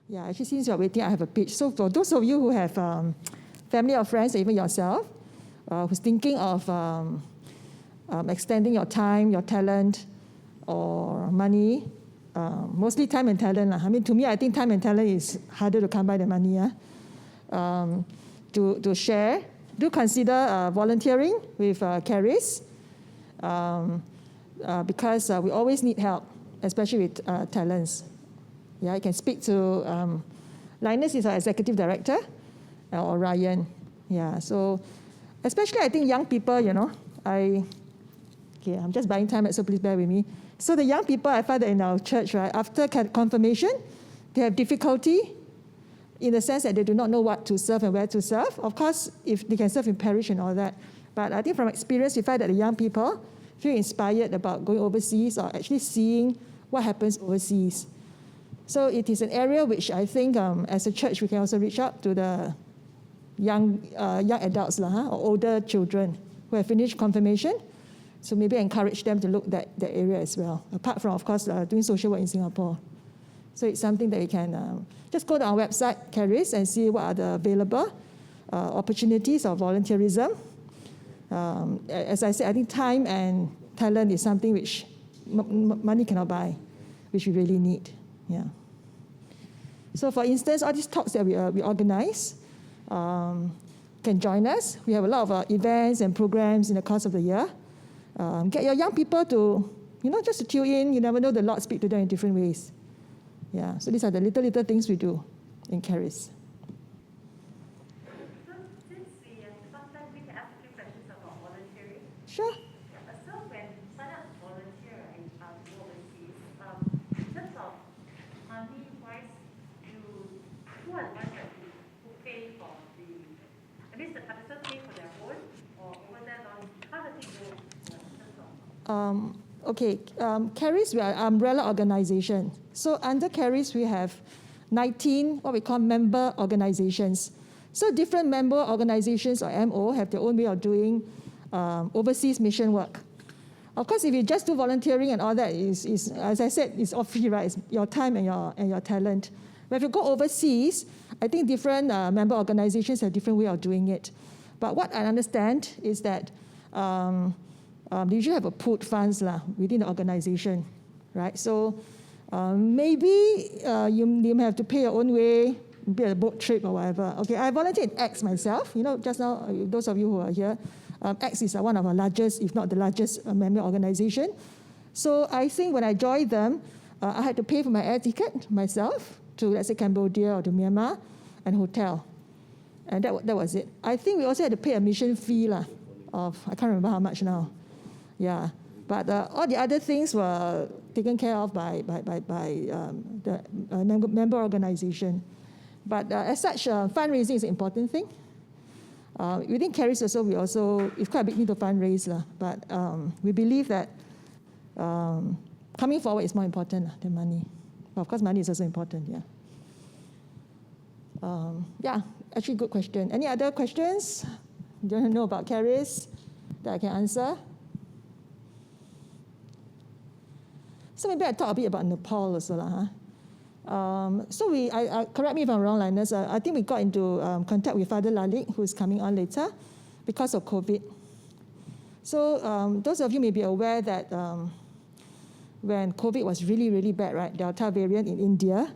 Yeah, actually, since you're waiting, I have a pitch. So for those of you who have family or friends, or even yourself, who's thinking of extending your time, your talent, or money, mostly time and talent. I mean, to me, I think time and talent is harder to come by than money. To share, do consider volunteering with Caris, because we always need help, especially with talents. Yeah, I can speak to Linus is our executive director, or Ryan. Yeah, so especially I think young people, I'm just buying time, so please bear with me. So the young people, I find that in our church, right, after confirmation, they have difficulty in the sense that they do not know what to serve and where to serve. Of course, if they can serve in parish and all that. But I think from experience, we find that the young people feel inspired about going overseas or actually seeing what happens overseas. So it is an area which I think as a church, we can also reach out to the young adults or older children who have finished confirmation. So maybe encourage them to look at that area as well, apart from, of course, doing social work in Singapore. So it's something that we can just go to our website, Caris, and see what are the available opportunities of volunteerism. As I said, I think time and talent is something which money cannot buy, which we really need. Yeah. So for instance, all these talks that we organize can join us. We have a lot of events and programs in the course of the year. Get your young people to, just to tune in. You never know, the Lord speak to them in different ways. Yeah, so these are the little things we do in Caris. So since sometimes we can ask a few questions about volunteering. Sure. So when sign up volunteer overseas, in terms of money-wise, who are the ones who pay for at least the participants pay for their own, or over there, how does it go in terms of? Okay, Caris, we are an umbrella organization. So under Caris, we have 19 what we call member organizations. So different member organizations or MO have their own way of doing overseas mission work. Of course, if you just do volunteering and all that, is as I said, it's all free, right? It's your time and your talent. But if you go overseas, I think different member organizations have different way of doing it. But what I understand is that they usually have a pooled funds within the organization, right? So maybe you may have to pay your own way, be a boat trip or whatever. Okay, I volunteered in X myself. Just now, those of you who are here, X is one of our largest, if not the largest member organization. So I think when I joined them, I had to pay for my air ticket myself to, let's say, Cambodia or to Myanmar, and hotel. And that was it. I think we also had to pay a mission fee of, I can't remember how much now. Yeah, but all the other things were taken care of by the member organization. But as such, fundraising is an important thing. Within Caris also, it's quite a big need to fundraise. But we believe that coming forward is more important than money. But of course, money is also important, yeah. Actually, good question. Any other questions? Do you want to know about Caris that I can answer? So maybe I talk a bit about Nepal also. So correct me if I'm wrong, Linus, I think we got into contact with Father Lalik, who is coming on later, because of COVID. So those of you may be aware that when COVID was really, really bad, right, Delta variant in India,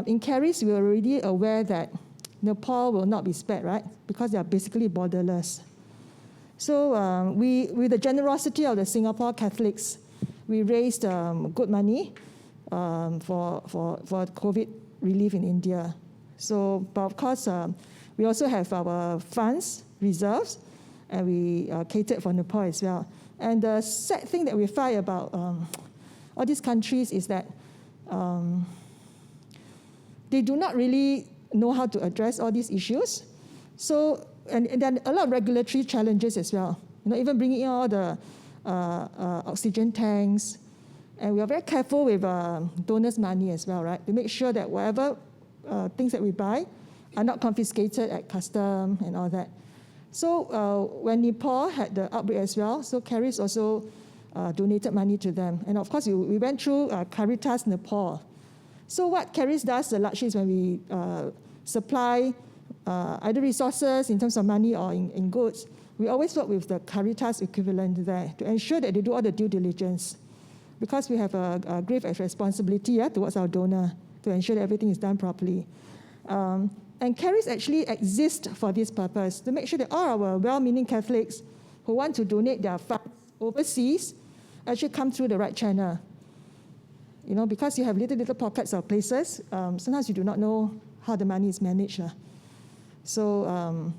in Caris, we were already aware that Nepal will not be spared, right, because they are basically borderless. So with the generosity of the Singapore Catholics, we raised good money for COVID relief in India. So, but of course, we also have our funds, reserves, and we catered for Nepal as well. And the sad thing that we find about all these countries is that they do not really know how to address all these issues. So, and then a lot of regulatory challenges as well. Even bringing in all the oxygen tanks, and we are very careful with donors' money as well, right? To make sure that whatever things that we buy are not confiscated at custom and all that. So when Nepal had the outbreak as well, so Caris also donated money to them. And of course, we went through Caritas Nepal. So what Caris does largely is when we supply either resources in terms of money or in goods, we always work with the Caritas equivalent there to ensure that they do all the due diligence, because we have a grave responsibility towards our donor to ensure that everything is done properly. And Caris actually exists for this purpose, to make sure that all our well-meaning Catholics who want to donate their funds overseas actually come through the right channel. You know, because you have little pockets of places, sometimes you do not know how the money is managed. So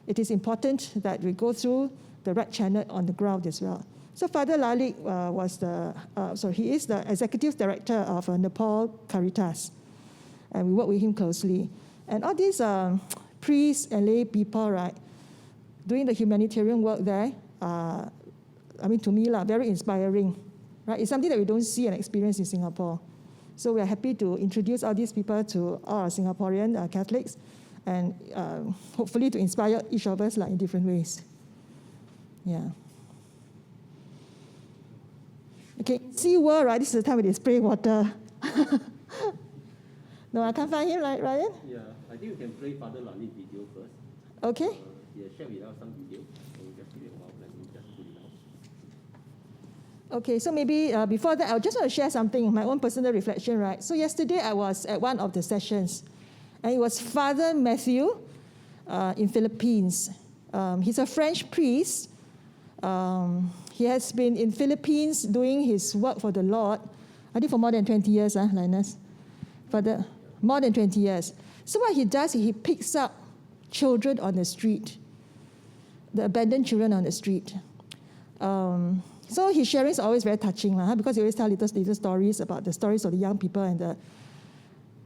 it is important that we go through the right channel on the ground as well. So Father Lalik he is the Executive Director of Nepal Caritas, and we work with him closely. And all these priests and lay people, right, doing the humanitarian work there, to me, very inspiring. Right? It's something that we don't see and experience in Singapore. So we are happy to introduce all these people to all our Singaporean Catholics, and hopefully to inspire each of us in different ways. Yeah. Okay, Sea World, right? This is the time when they spray water. No, I can't find him, right, Ryan? Yeah, I think we can play Father Lali video first. Okay. Yeah, share with us some video. So we just give it a while, let me just put it out. Okay, so maybe before that, I just want to share something, my own personal reflection, right? So yesterday I was at one of the sessions, and it was Father Matthew in Philippines. He's a French priest. He has been in Philippines doing his work for the Lord, I think for more than 20 years, Linus? More than 20 years. So what he does, he picks up children on the street, the abandoned children on the street. So his sharing is always very touching, because he always tells little stories about the stories of the young people and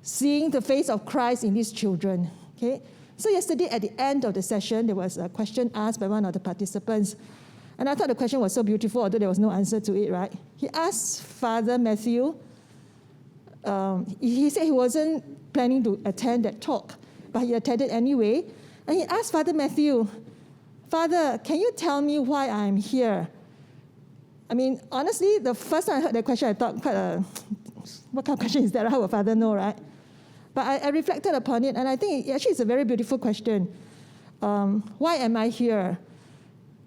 seeing the face of Christ in these children. Okay. So yesterday at the end of the session, there was a question asked by one of the participants, and I thought the question was so beautiful, although there was no answer to it, right? He asked Father Matthew, he said he wasn't planning to attend that talk, but he attended anyway, and he asked Father Matthew, Father, can you tell me why I'm here? I mean, honestly, the first time I heard that question, I thought, what kind of question is that? How will Father know, right? But I reflected upon it, and I think actually it's a very beautiful question. Why am I here?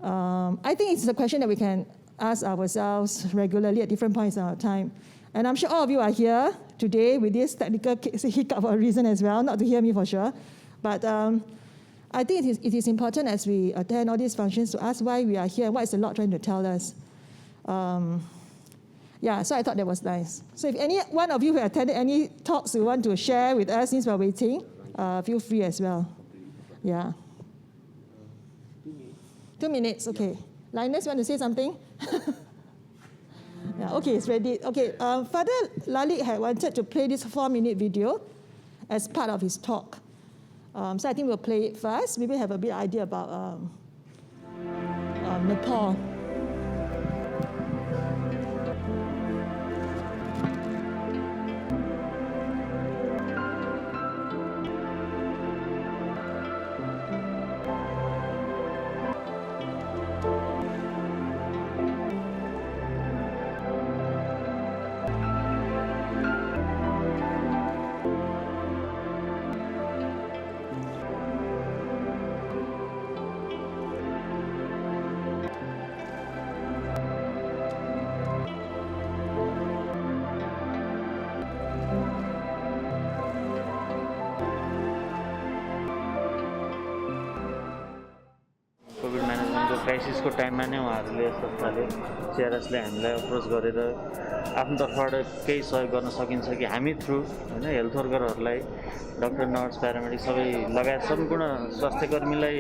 I think it's a question that we can ask ourselves regularly at different points in our time. And I'm sure all of you are here today with this technical hiccup for a reason as well, not to hear me for sure. But I think it is important as we attend all these functions to ask why we are here, what is the Lord trying to tell us. So I thought that was nice. So if any one of you who attended any talks you want to share with us since we're waiting, feel free as well. Yeah. 2 minutes, okay. Linus, you want to say something? Yeah, okay, it's ready. Okay, Father Lalik had wanted to play this 4-minute video as part of his talk. So I think we'll play it first. Maybe have a bit idea about Nepal. Covid म्यानेजमेन्टको क्राइसिसको टाइममा नै उहाँहरूले संस्थाले CRSले हामीलाई approach गरेर आफ्नो तर्फबाट केही सहयोग गर्न सकिन्छ कि हामी थ्रु हैन हेल्थ वर्करहरूलाई डाक्टर नर्स प्यारामेडिक सबै लगायत सम्पूर्ण स्वास्थ्यकर्मीलाई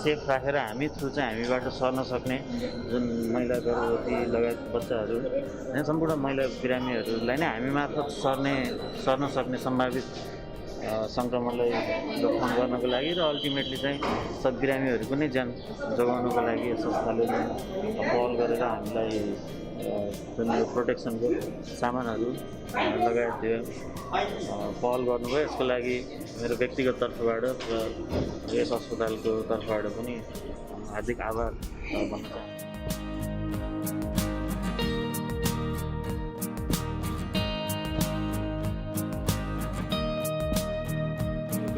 सेफ राखेर हामी थ्रु चाहिँ हामीबाट सर्न सक्ने जुन महिला गर्भवती लगायत बच्चाहरू हैन सम्पूर्ण महिला बिरामीहरूलाई नै हामी मार्फत सर्न सक्ने सम्भावित संक्रमणलाई रोकथाम गर्नको लागि र अल्टिमेटली चाहिँ सब बिरामीहरूको नै ज्यान जोगाउनको लागि संस्थाले पहल गरेर हामीलाई जुन यो प्रोटेक्सनको सामानहरू लगायत त्यो पहल गर्नुभयो। यसको लागि मेरो व्यक्तिगत तर्फबाट र यस अस्पतालको तर्फबाट पनि हार्दिक आभार भन्न चाहन्छु।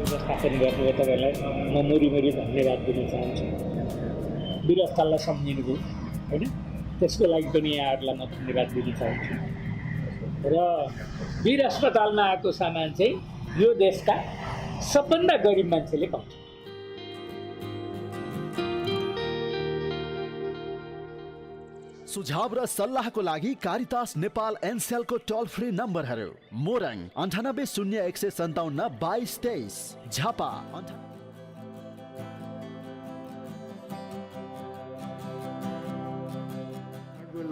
व्यवस्थापन गर्नुभयो तपाईँलाई म मुरी धन्यवाद दिन चाहन्छु। वीर अस्पताललाई सम्झिनुभयो होइन, त्यसको लागि पनि यहाँहरूलाई म धन्यवाद दिन चाहन्छु। र वीर अस्पतालमा आएको सामान चाहिँ यो देशका सबभन्दा गरिब मान्छेले पाउँछ। सुझाव र सल्लाहको लागि कारितास नेपाल एनसेलको टोल फ्री नम्बरहरू Morang 9801572223, Jhapa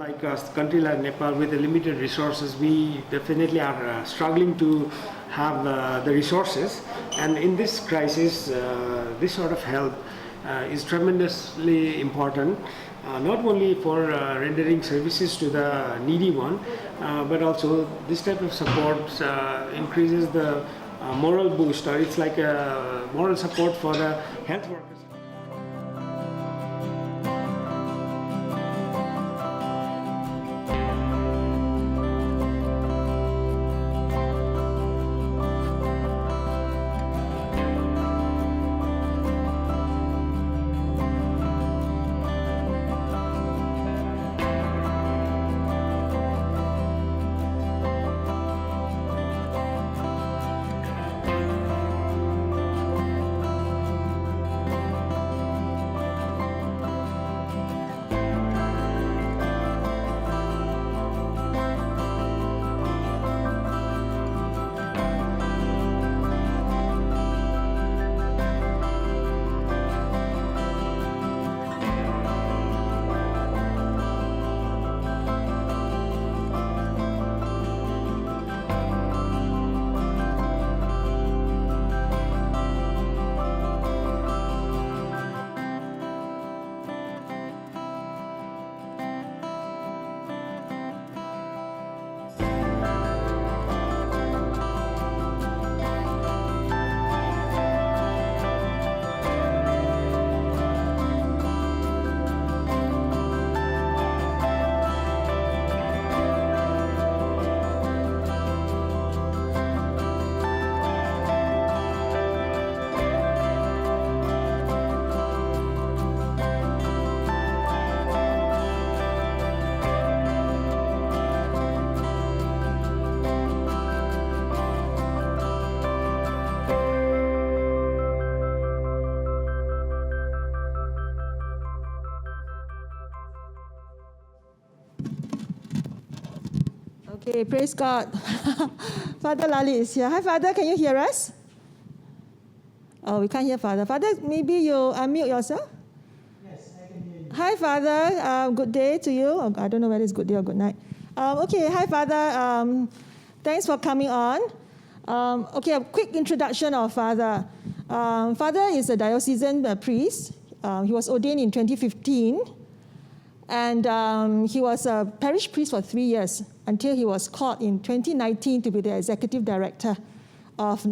Like a country like Nepal with the limited resources, we definitely are struggling to have the resources, and in this crisis this sort of help is tremendously important, not only for rendering services to the needy one, but also this type of support increases the moral boost, or it's like a moral support for the health workers. Okay, praise God. Father Lali is here. Hi, Father, can you hear us? Oh, we can't hear Father. Father, maybe you unmute yourself? Yes, I can hear you. Hi, Father. Good day to you. I don't know whether it's good day or good night. Okay, hi, Father. Thanks for coming on. Okay, a quick introduction of Father. Father is a diocesan priest. He was ordained in 2015. And he was a parish priest for 3 years until he was called in 2019 to be the executive director of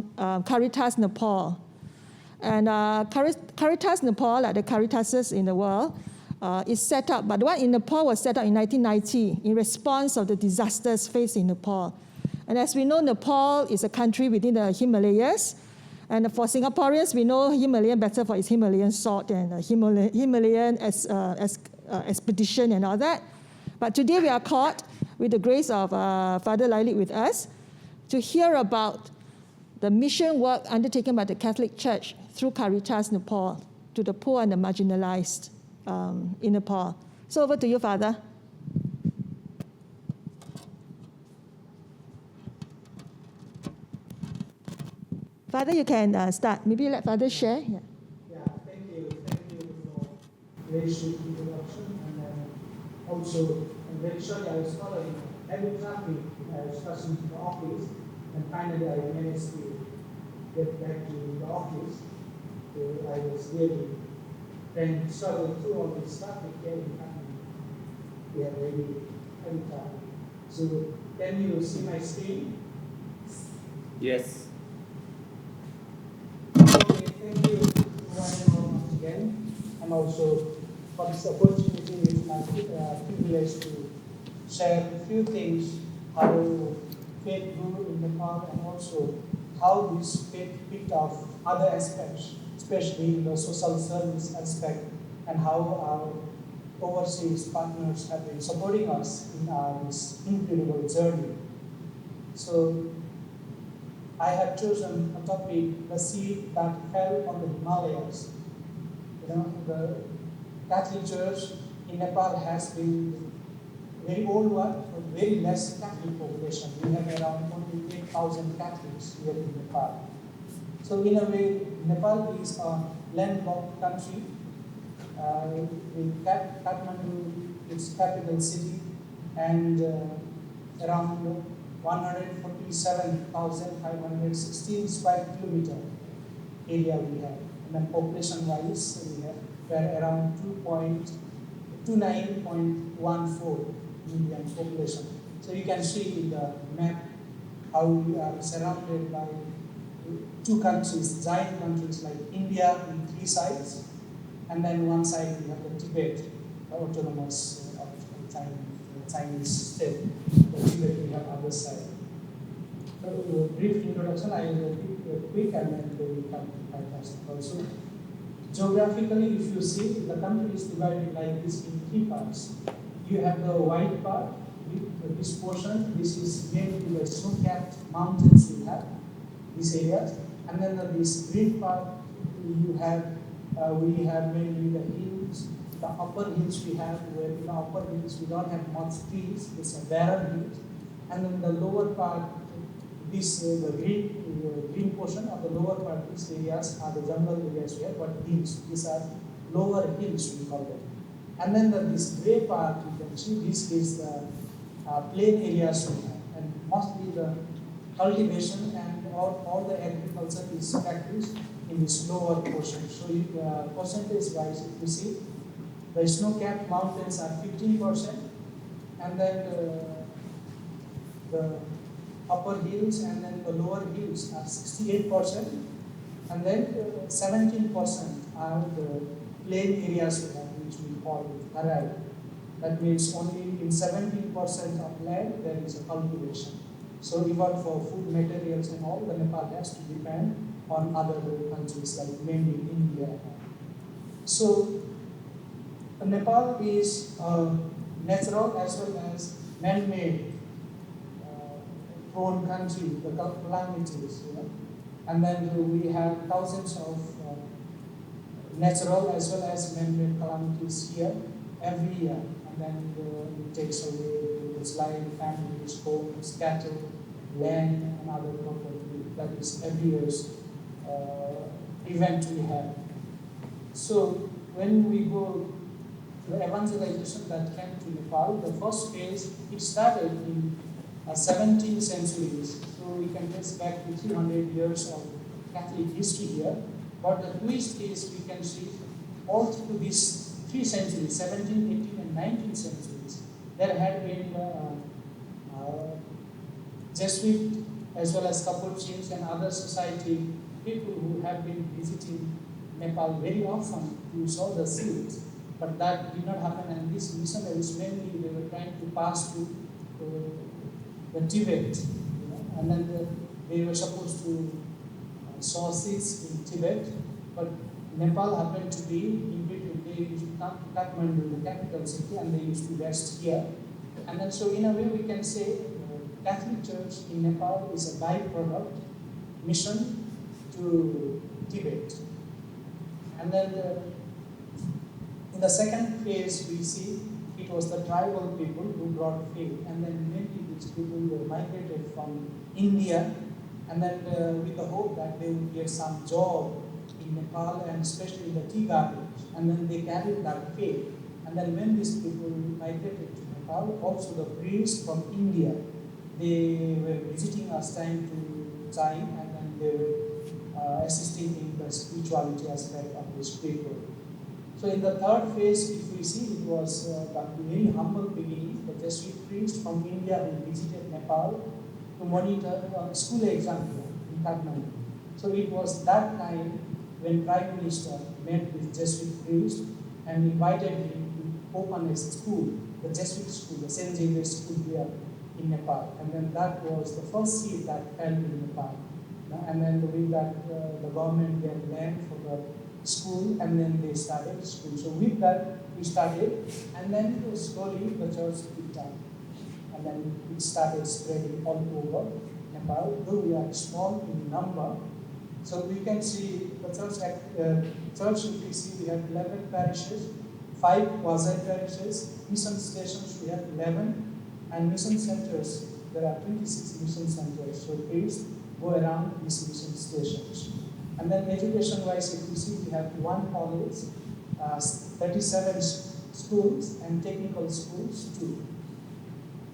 Caritas Nepal. And Caritas Nepal, like the Caritases in the world, is set up, but the one in Nepal was set up in 1990 in response of the disasters faced in Nepal. And as we know, Nepal is a country within the Himalayas. And for Singaporeans, we know Himalayan better for its Himalayan salt and Himalayan expedition and all that. But today we are called, with the grace of Father Lailik with us, to hear about the mission work undertaken by the Catholic Church through Caritas Nepal to the poor and the marginalized in Nepal. So over to you, Father. Father, you can start. Maybe let Father share. Yeah, thank you. Thank you for very sweet introduction. And also, I'm very sorry I was following heavy traffic. I was passing to the office, and finally I managed to get back to the office. So I was really trying to struggle through all this traffic getting happening. We have very heavy traffic. So can you see my screen? Yes. Okay, thank you once again. And also for this opportunity, it's my privilege to share a few things how faith grew in Nepal, and also how this picked up other aspects, especially in the social service aspect, and how our overseas partners have been supporting us in this incredible journey. So I have chosen a topic, the seed that fell on the Himalayas. The Catholic Church in Nepal has been very old one, but very less Catholic population. We have around only 8,000 Catholics here in Nepal. So in a way, Nepal is a landlocked country. In Kathmandu, its capital city, and around 147,516 square kilometer area we have. And then population-wise, we have around 29.14 million population. So you can see in the map how we are surrounded by two countries, giant countries like India in three sides, and then one side we have the Tibet, the autonomous Chinese state. The Tibet we have other side. So brief introduction, I will keep quick and then we will come to Caritas Nepal. So geographically, if you see, the country is divided like this in three parts. You have the white part, this portion, this is mainly the snow-capped mountains we have, these areas. And then this green part, we have mainly the hills, the upper hills we have, where in the upper hills we don't have much trees, it's a barren hills. And then the lower part, the green portion of the lower part, these areas are the jungle areas we have, but hills, these are lower hills we call them. And then this gray part, you can see, this is the plain areas we have, and mostly the cultivation and all the agriculture is practiced in this lower portion. So percentage-wise, if you see, the snow-capped mountains are 15%, and then the upper hills and then the lower hills are 68%, and then 17% are the plain areas we have, which we call Tarai. That means only in 17% of land there is a cultivation. So even for food materials and all, the Nepal has to depend on other countries like mainly India. So Nepal is natural as well as man-made prone country, the calamities, and then we have thousands of natural as well as man-made calamities here every year, and then it takes away its life, families, homes, cattle, land, and other property. That is every year's event we have. So when we go to the evangelization that came to Nepal, the first phase, it started in 17th centuries. So we can trace back to 300 years of Catholic history here. But the twist is we can see all through these 3 centuries, 17th, 18th, and 19th centuries, there had been Jesuit as well as Capuchins and other society people who have been visiting Nepal very often to sow the seeds. But that did not happen, and these missionaries mainly they were trying to pass to the Tibet, and then they were supposed to sow seeds in Tibet, but Nepal happened to be in between. They used to come to Kathmandu, the capital city, and they used to rest here. And then so in a way we can say Catholic Church in Nepal is a byproduct mission to Tibet. And then in the second phase we see it was the tribal people who brought faith, and then mainly these people were migrated from India, and then with the hope that they would get some job in Nepal and especially in the tea gardens, and then they carried that faith. And then when these people migrated to Nepal, also the priests from India, they were visiting us time to time, and then they were assisting in the spirituality aspect of this people. So in the third phase, if we see, it was the very humble beginning. The Jesuit priest from India who visited Nepal to monitor a school exam here in Kathmandu. So it was that time when Prime Minister met with Jesuit priest and invited him to open a school, the Jesuit school, the St. Xavier school here in Nepal. And then that was the first seed that fell in Nepal. And then with that, the government get land for the school, and then they started school. So with that, we started, and then slowly the church picked up. And then it started spreading all over Nepal, though we are small in number. So we can see the church, if we see, we have 11 parishes, 5 quasi-parishes, mission stations, we have 11, and mission centers, there are 26 mission centers. So priests go around these mission stations. And then education-wise, if you see, we have 1 college, 37 schools, and technical schools, 2.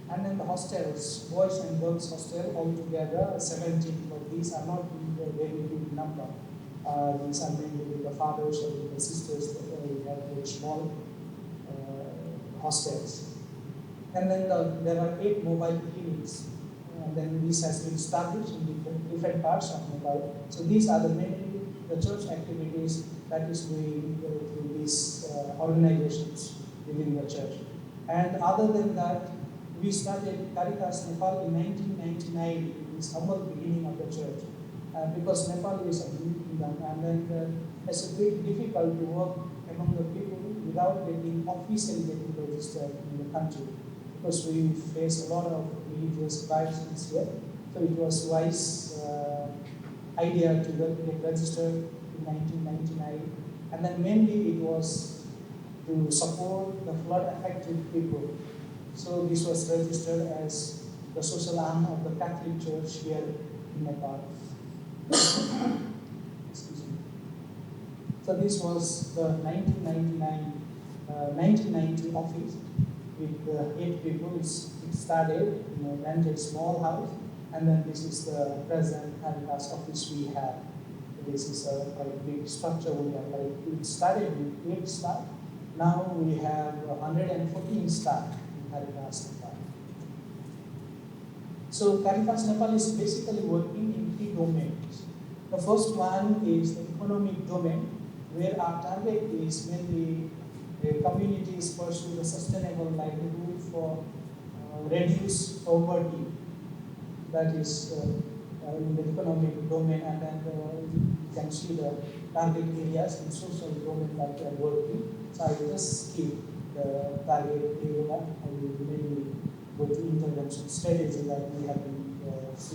And then the hostels, boys and girls hostel altogether 17, but these are not a very big number. These are mainly with the fathers or with the sisters, we have very small hostels. And then there are 8 mobile clinics. And then this has been established in different parts of Nepal. So these are mainly the church activities that is doing through these organizations within the church. And other than that, we started Caritas Nepal in 1999, in this humble beginning of the church, because Nepal is a new kingdom, and then it's a bit difficult to work among the people without officially getting registered in the country, because we face a lot of religious crises here. So it was wise idea to get registered in 1999, and then mainly it was to support the flood-affected people. So this was registered as the social arm of the Catholic Church here in Nepal. Excuse me. So this was the 1990 office with 8 people. It started in a rented small house, and then this is the present Caritas office we have. This is a quite big structure we have. It started with 8 staff. Now we have 114 staff. Caritas Nepal. So Caritas Nepal is basically working in 3 domains. The first one is the economic domain, where our target is mainly communities pursue the sustainable livelihood for reduce poverty. That is in the economic domain, and then you can see the target areas in social domain that we are working. So I will just skip the target area. I will mainly go to intervention strategy that we have been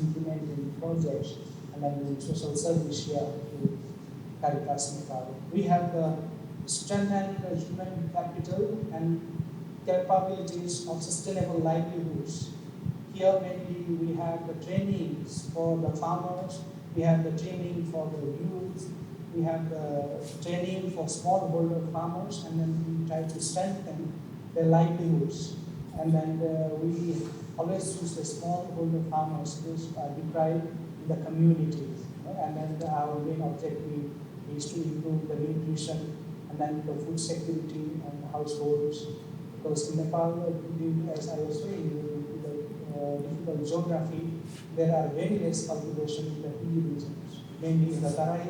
implementing projects, and then doing social service here with Caritas Nepal. We have the strengthened human capital and capabilities of sustainable livelihoods. Here mainly we have the trainings for the farmers, we have the training for the youth, we have the training for smallholder farmers, and then we try to strengthen their livelihoods. And then we always choose the smallholder farmers who are deprived in the communities. And then our main objective is to improve the nutrition and then the food security and households. Because in Nepal, as I was saying, the difficult geography, there are very less cultivation in the hilly regions. Mainly in the Tarai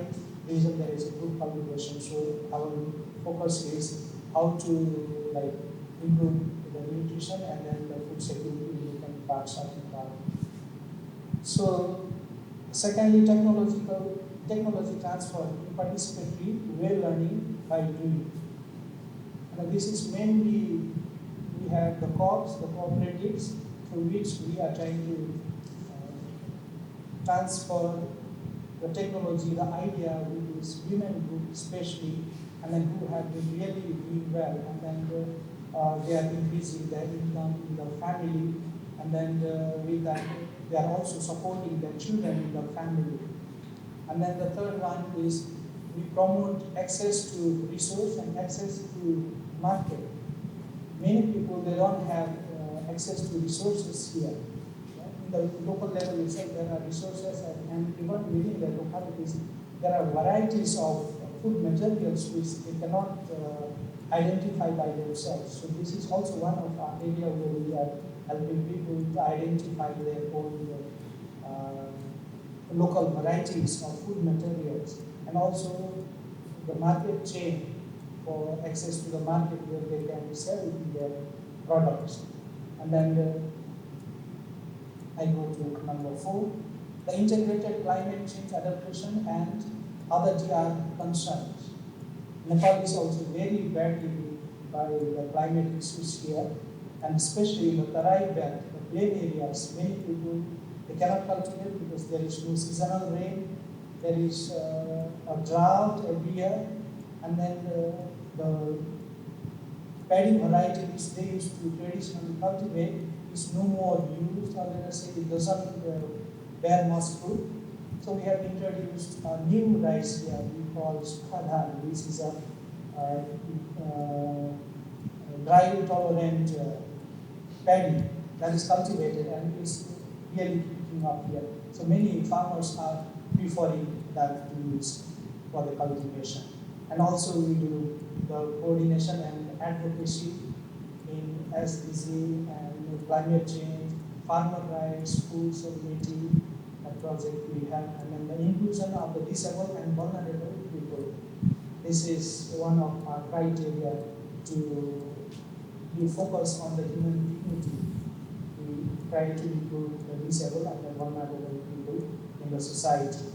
region, there is a good cultivation. So our focus is how to improve the nutrition and then the food security in different parts of Nepal. So, secondly, technology transfer, participatory way learning by doing. And this is mainly, we have the co-ops, the cooperatives, through which we are trying to transfer the technology, the idea with this women group especially, and then who have been really doing well, and then they are increasing their income in the family, and then with that they are also supporting their children in the family. And then the third one is we promote access to resource and access to market. Many people, they don't have access to resources here. In the local level itself, there are resources, and even within the localities, there are varieties of food materials which they cannot identify by themselves. So this is also one of our area where we are helping people to identify their own local varieties of food materials, and also the market chain for access to the market where they can sell their products. And then I go to number 4. the integrated climate change adaptation and other DR concerns. Nepal is also very badly hit by the climate issues here, and especially in the Tarai belt, the plain areas, many people they cannot cultivate because there is no seasonal rain, there is a drought every year, and then the paddy variety which they used to traditionally cultivate is no more used, or let us say it doesn't bear much fruit. So we have introduced a new rice here we call spadhan, which is a dry tolerant paddy that is cultivated and is really picking up here. So many farmers are preferring that to use for the cultivation. And also we do the coordination and advocacy in SDG and climate change, farmer rights, food sovereignty, project we have, and then the inclusion of the disabled and vulnerable people. This is one of our criteria to focus on the human dignity. We try to include the disabled and the vulnerable people in the society.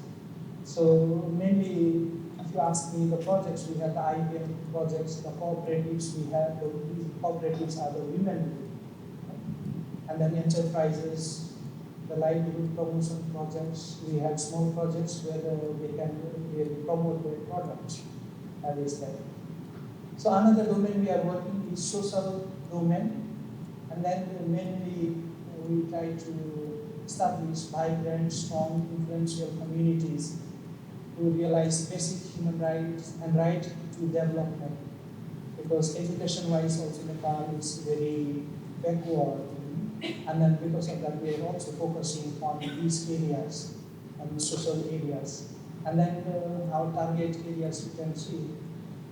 So mainly, if you ask me, the projects we have, the IPM projects, the cooperatives we have, these cooperatives are the women, and then enterprises, the livelihood promotion projects. We have small projects where they can really promote their products. That is that. So another domain we are working is social domain, and then mainly we try to establish vibrant, strong, influential communities to realize basic human rights and right to development. Because education-wise also Nepal is very backward. And then because of that, we are also focusing on these areas, on social areas. And then our target areas you can see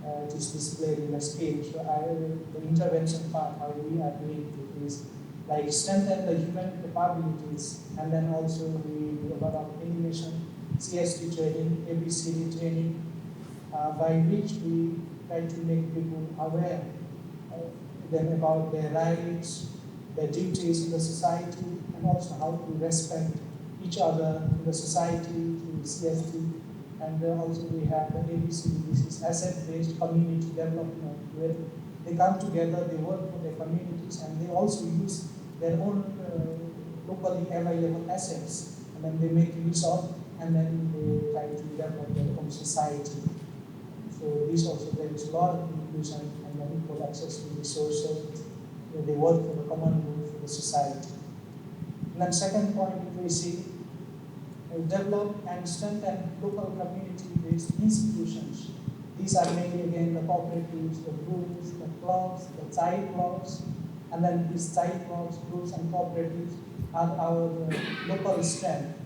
it is displayed in the scale. So the intervention part, how we are doing it is like strengthen the human capabilities, and then also we do a lot of animation, CST training, ABCD training, by which we try to make people aware them about their rights, their duties in the society, and also how to respect each other in the society through CST. And also we have the ABCD, this is asset-based community development, where they come together, they work for their communities, and they also use their own locally available assets, and then they make use of, and then they try to develop their own society. So this also, there is a lot of inclusion and then equal access to resources. They work for the common good for the society. And then second point, we see develop and strengthen local community-based institutions. These are mainly again the cooperatives, the groups, the clubs, the child clubs, and then these child clubs, groups, and cooperatives are our local strength.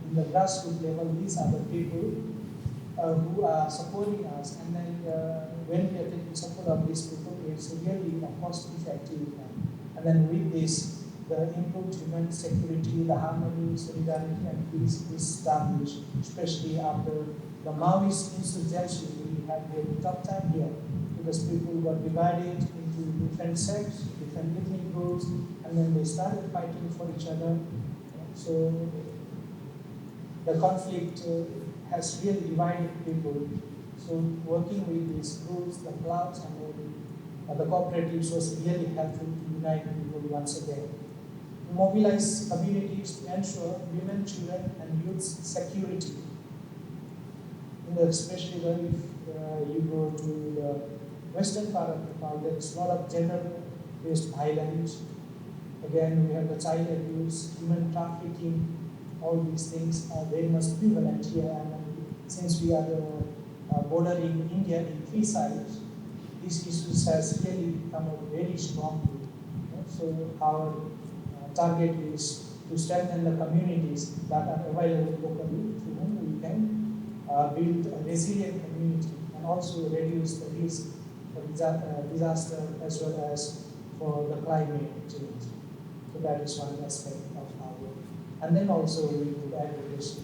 In the grassroots level, these are the people who are supporting us, and then when we are taking support of these people, it's really a cost-effective. And then with this, the improved human security, the harmony, solidarity, and peace is established, especially after the Maoist insurgency. We had a tough time here because people were divided into different sects, different ethnic groups, and then they started fighting for each other. So the conflict has really divided people. So working with these groups, the clubs, and the cooperatives was really helpful to unite people once again. Mobilize communities to ensure women, children, and youth's security. Especially when you go to the western part of Nepal, there is a lot of gender-based violence. Again, we have the child abuse, human trafficking. All these things are very much prevalent here. And since we are bordering India in 3 sides, these issues has really come out very strongly. So our target is to strengthen the communities that are available locally, to whom we can build a resilient community and also reduce the risk of disaster as well as for the climate change. So that is one aspect of our work. And then also we do advocacy,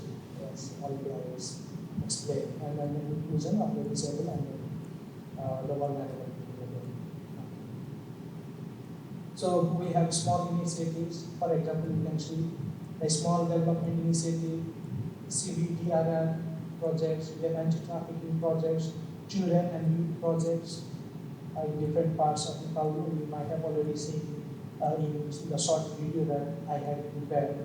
as already I was explained, and then the inclusion of the disabled and the vulnerable. So we have small initiatives. For example, you can see a small development initiative CBDRR projects, we have anti-trafficking projects, children and youth projects in different parts of Nepal. You might have already seen in the short video that I have prepared.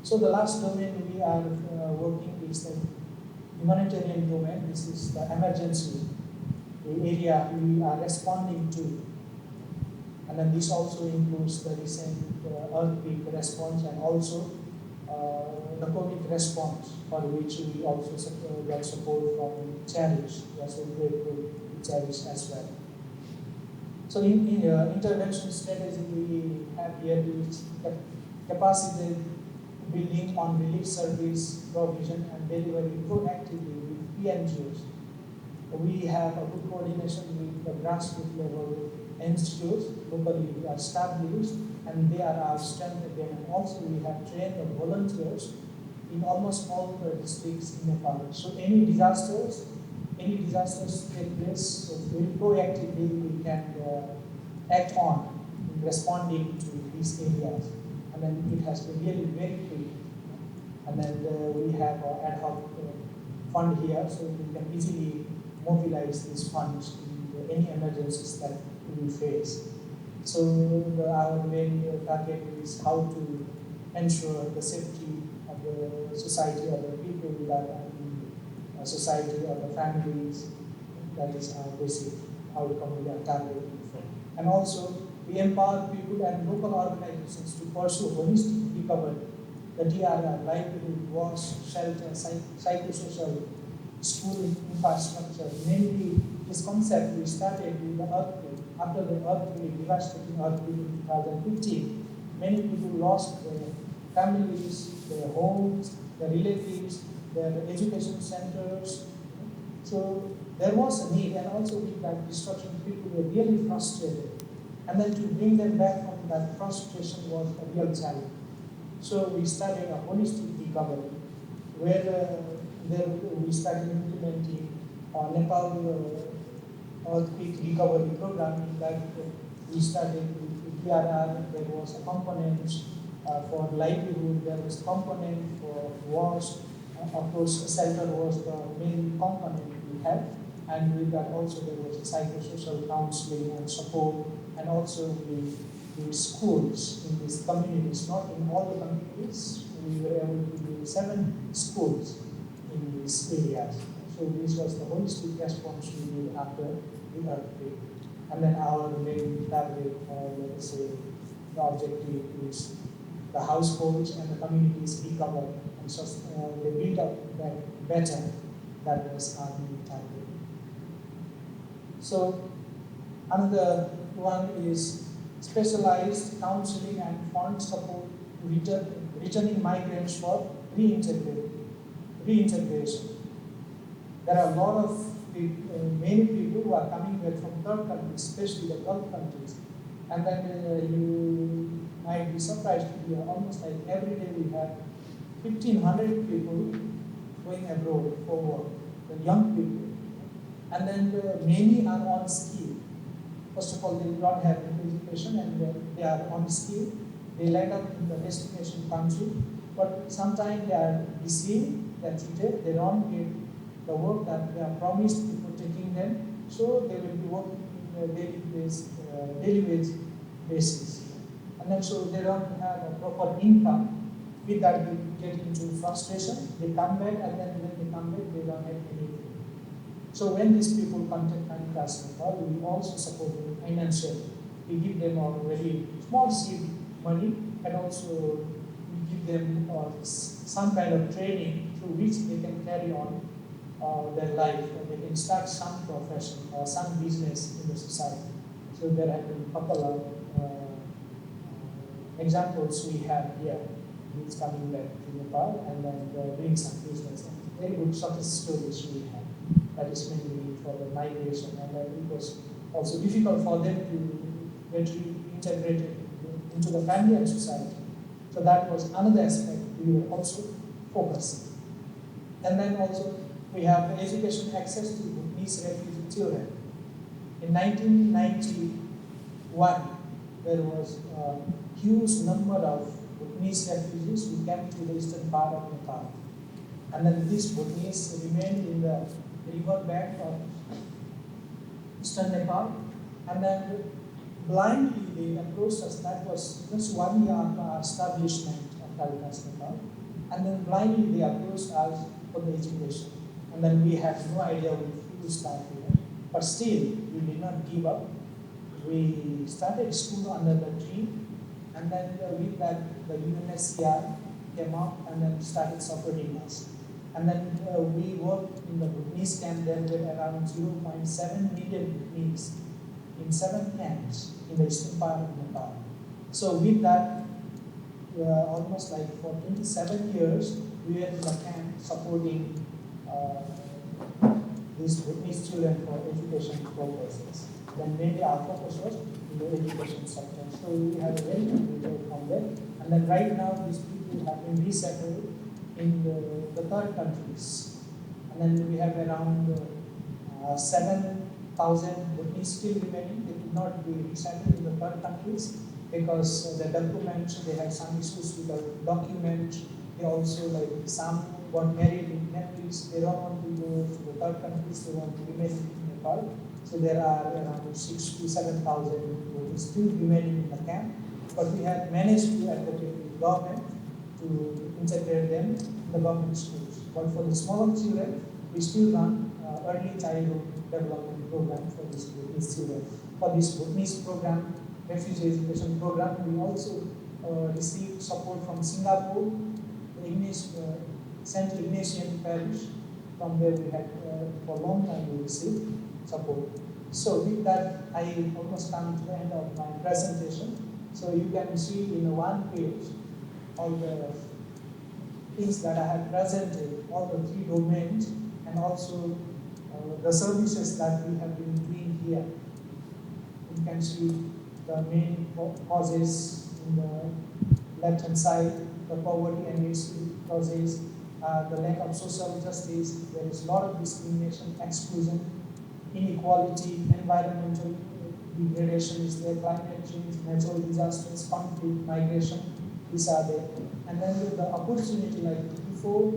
So the last domain we are working is the humanitarian domain. This is the emergency, the area we are responding to. And then this also includes the recent earthquake response and also the COVID response, for which we also get support from Charities. We are so grateful to Charities as well. So in intervention strategy, we have here the capacity building on relief service provision and delivery proactively with PNGOs. We have a good coordination with the grassroots level institutes locally established, and they are our strength again. And also we have trained the volunteers in almost all the districts in Nepal. So any disasters take place, so very proactively we can act on in responding to these areas. And then it has been really very quick. And then we have an ad hoc fund here, so we can easily mobilize these funds in any emergencies that we face. So our main target is how to ensure the safety of the society, of the people that are in the society, of the families. That is our basic outcome we are targeting for. And also, we empower people and local organizations to pursue holistic recovery. The DRR, livelihood, wash, shelter, psychosocial, school infrastructure. Mainly, this concept we started with the earthquake. After the earthquake, devastating earthquake in 2015, many people lost their families, their homes, their relatives, their education centers. So there was a need, and also with that destruction, people were really frustrated. And then to bring them back from that frustration was a real challenge. So we started a holistic recovery, where we started implementing Nepal earthquake recovery program. In that we started with PRR. There was a component for livelihood. There was a component for wash. Of course, shelter was the main component we had. And with that also there was psychosocial counseling and support, and also the schools in these communities, not in all the communities. We were able to do 7 schools in these areas. So this was the holistic response we did after the earthquake. And then our main target, let us say, the objective is the households and the communities recover, and so they build up that better. That was our main target. So another one is specialized counseling and fund support to returning migrants for reintegration. There are a lot of many people who are coming back from third countries, especially the Gulf countries. And then you might be surprised to hear almost like every day we have 1,500 people going abroad for work, the young people. And then many are on skill. First of all, they do not have education, and they are on skill. They land up in the destination country, but sometimes they are deceived, they are cheated, they don't get the work that they are promised before taking them, so they will be working in a daily wage basis. And then so they don't have a proper income. With that, they get into frustration, they come back, and then when they come back, they don't have anything. So when these people contact Caritas Nepal, we also support them financially. We give them a very small seed money, and also we give them some kind of training through which they can carry on their life, and they can start some profession or some business in the society. So there have been a couple of examples we have here. It's coming back to Nepal and then doing some business. Very good success stories we have. That is mainly for the migration, and then it was also difficult for them to get integrated into the family and society. So that was another aspect we were also focusing. And then also we have the education access to these refugee children. In 1991, there was a huge number of Bhutanese refugees who came to the eastern part of Nepal. And then these Bhutanese remained in the river bank of eastern Nepal. And then blindly they approached us. That was just 1 year after our establishment of Caritas Nepal. And then blindly they approached us for the education. And then we had no idea who to start here. But still, we did not give up. We started school under the tree. And then with that, the UNHCR came up and then started supporting us. And then we worked in the Bhutanese camp. There were around 0.7 million Bhutanese in 7 camps in the eastern part of Nepal. So with that, almost like for 27 years, we were in the camp supporting these Bhutanese children for education purposes. Then mainly our focus was in the education sector. So we have a very good result from there. And then right now, these people have been resettled in the third countries. And then we have around 7,000 Bhutanese still remaining. They could not be resettled in the third countries because the documents, they have some issues with the document. They also, like, some got married in countries. They don't want to go to the third countries, they want to remain in Nepal. So there are around 6,000 to 7,000 still remaining in the camp. But we have managed to advocate with the government to integrate them in the government schools. But for the smaller children, we still run early childhood development program for these Bhutanese children. For this Bhutanese program, refugee education program, we also received support from Singapore, the St. Ignatian Parish, from where we had for a long time we received support. So with that, I almost come to the end of my presentation. So you can see in one page all the things that I have presented, all the 3 domains, and also the services that we have been doing here. You can see the main causes in the left-hand side, the poverty and its causes, the lack of social justice. There is a lot of discrimination, exclusion, inequality, environmental degradation is there, climate change, natural disasters, conflict, migration, these are there. And then with the opportunity, like before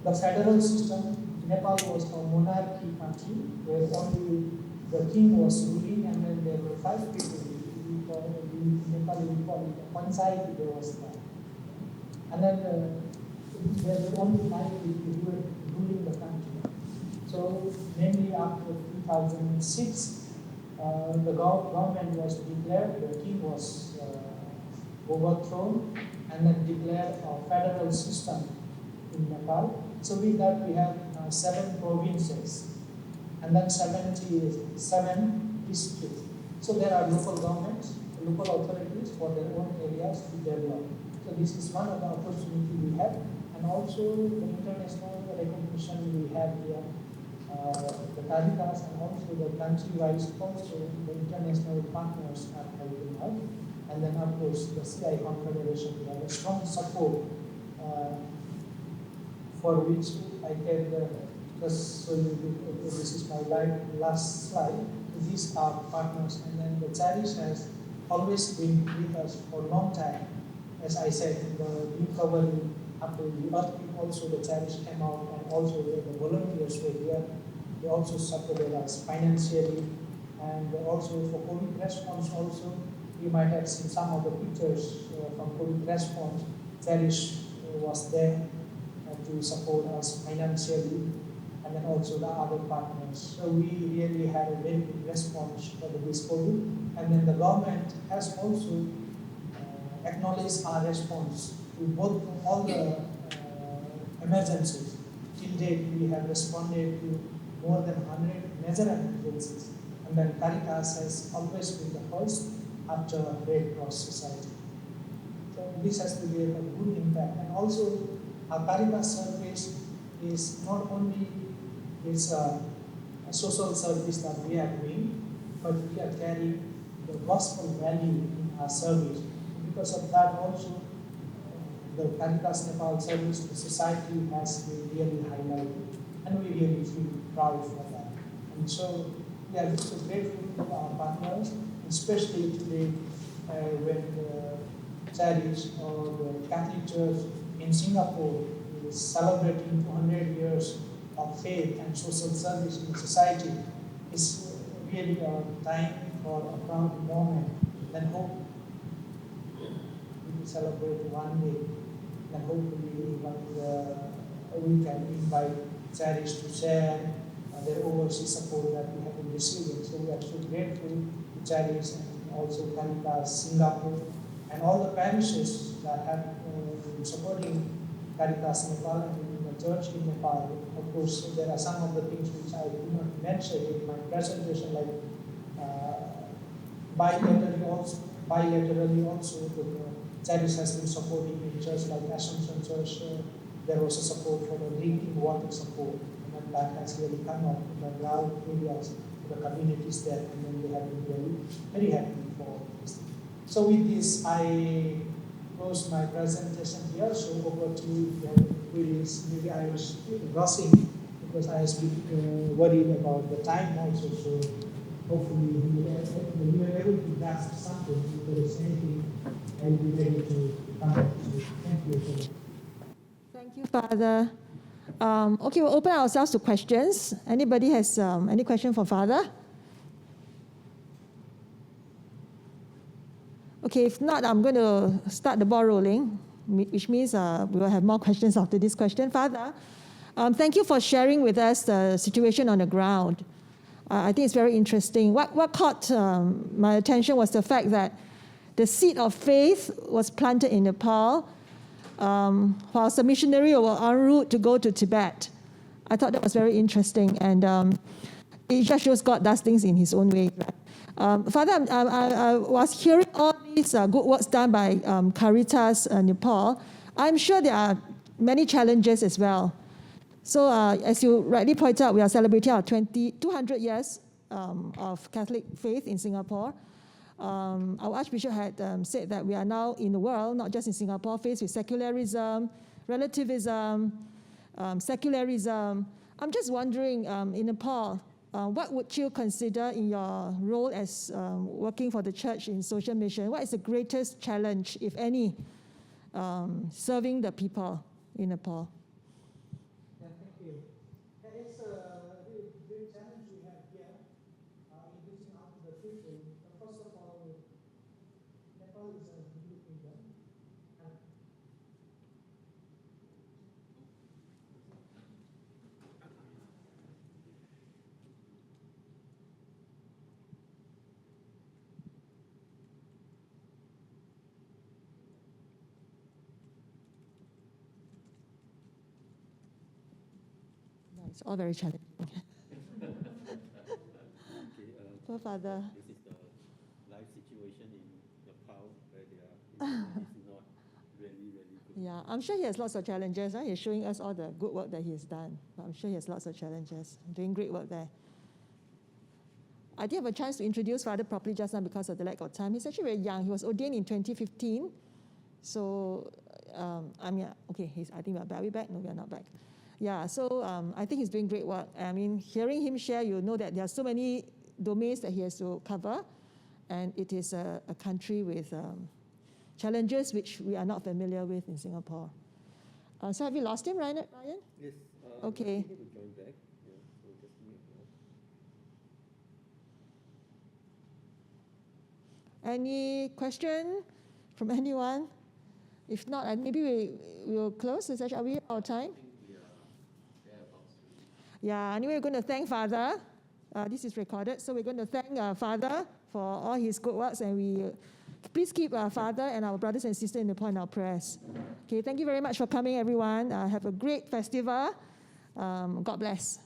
the federal system, Nepal was a monarchy country where only the king was ruling, and then there were 5 people. In Nepal we call it a panchayat vyavastha. And then there were only 5 people who were ruling the country. So mainly after 2006, the government was declared, the king was overthrown, and then declared a federal system in Nepal. So with that we have 7 provinces, and then 77 districts. So there are local governments, local authorities for their own areas to develop. So this is one of the opportunities we have, and also the international recognition we have here. The Caritas and also the country-wise, also the international partners are helping out. And then of course the CI Confederation, we have a strong support for which I can just show you, this is my last slide. These are partners, and then the Charities has always been with us for a long time. As I said, in the recovery after the earthquake, also the Charities came out, and also the volunteers were here. They also supported us financially, and also for COVID response also, you might have seen some of the pictures from COVID response. Charities was there to support us financially, and then also the other partners. So we really had a very good response for this COVID, and then the government has also acknowledged our response to both all the emergencies. Till date, we have responded to more than 100 major emergencies, and then Caritas has always been the first after Red Cross Society. So this has to be a good impact, and also our Caritas service is not only a social service that we are doing, but we are carrying the gospel value in our service. Because of that also, the Caritas Nepal service, the society has been really highlighted, and we really feel proud for that. And so we are so grateful to our partners, especially today when the Charities or the Catholic Church in Singapore is celebrating 200 years of faith and social service in society. It's really a time for a proud moment, and hope we will celebrate one day, and hopefully we can invite charities to share their overseas support that we have been receiving. So we are so grateful to charities and also Caritas Singapore and all the parishes that have been supporting Caritas Nepal and the church in Nepal. Of course, there are some of the things which I did not mention in my presentation, like bilaterally also the charities has been supporting in church like Assumption Church. There was a support for the drinking water support, and that has really come up in the ground areas, the communities there, and then they have been very, very happy for this. So with this, I close my presentation here. So over to you if you have queries. Maybe I was rushing because I was worried about the time also. So hopefully we are able to grasp something. If there is anything, I will be ready to come back to you. Thank you. Thank you, Father. Okay, we'll open ourselves to questions. Anybody has any question for Father? Okay, if not, I'm going to start the ball rolling, which means we will have more questions after this question. Father, thank you for sharing with us the situation on the ground. I think it's very interesting. What caught my attention was the fact that the seed of faith was planted in Nepal whilst the missionary were en route to go to Tibet. I thought that was very interesting, and it just shows God does things in His own way. Father, I was hearing all these good works done by Caritas Nepal. I'm sure there are many challenges as well. So as you rightly point out, we are celebrating our 200 years of Catholic faith in Singapore. Our Archbishop had said that we are now in the world, not just in Singapore, faced with secularism, relativism, secularism. I'm just wondering, in Nepal, what would you consider in your role as working for the church in social mission? What is the greatest challenge, if any, serving the people in Nepal? Yeah, thank you. There is a great challenge we have here in reaching out to the people. First of all, Nepal is a Hindu kingdom. It's all very challenging. Poor Father. This is the life situation in Nepal where they are. It's not really good. Yeah, I'm sure he has lots of challenges. Right? He's showing us all the good work that he has done. But I'm sure he has lots of challenges. Doing great work there. I didn't have a chance to introduce Father properly just now because of the lack of time. He's actually very young. He was ordained in 2015. So, okay, I think we're back. Are we back? No, we are not back. Yeah, so I think he's doing great work. I mean, hearing him share, you know that there are so many domains that he has to cover, and it is a country with challenges which we are not familiar with in Singapore. So have you lost him, Ryan? Yes. Okay. He will join back. Yeah, so just give me a minute. Any question from anyone? If not, maybe we will close. Are we out of time? Yeah, anyway, we're going to thank Father. This is recorded, so we're going to thank Father for all his good works, and we please keep Father and our brothers and sisters in Nepal in our prayers. Okay, thank you very much for coming, everyone. Have a great festival. God bless.